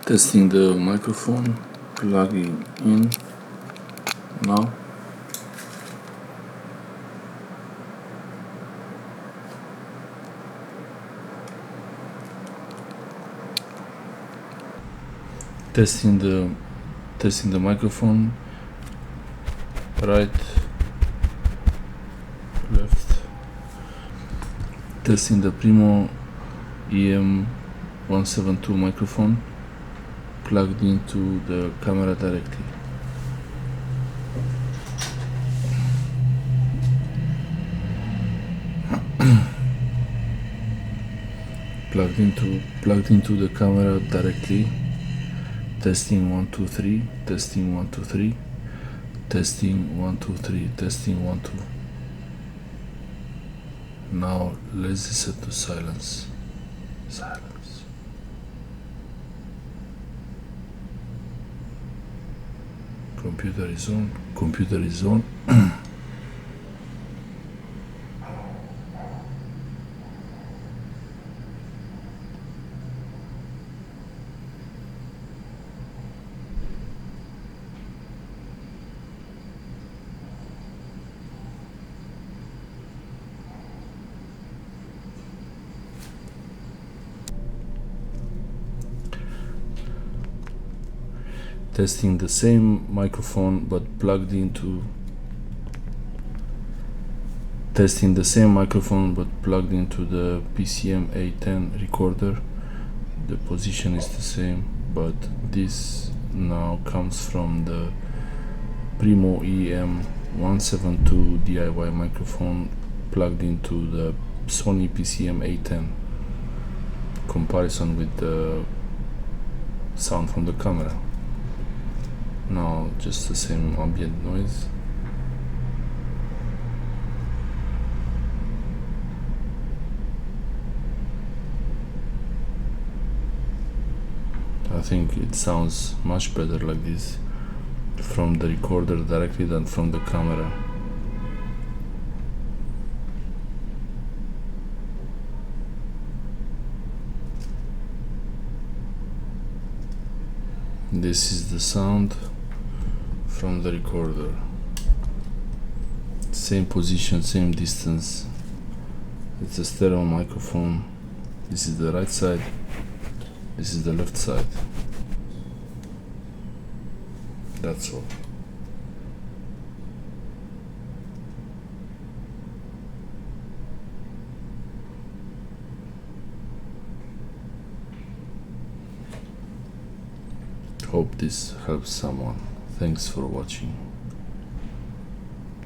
Testing the microphone, plugging in now. Testing the microphone, right, left. Testing the Primo EM172 microphone, plugged into the camera directly. plugged into the camera directly. Testing 1 2 3, testing 1 2 3, testing 1 2 3, testing 1 2. Now let's set to silence. Silence. Computer is on. Computer is on. Testing the same microphone but plugged into the PCM A-10 recorder. The position is the same, but this now comes from the Primo EM172 DIY microphone plugged into the Sony PCM A-10. Comparison with the sound from the camera. Now just the same ambient noise. I think it sounds much better like this from the recorder directly than from the camera. This is the sound from the recorder. Same position, same distance. It's a stereo microphone. This is the right side. This is the left side. That's all. Hope this helps someone. Thanks for watching.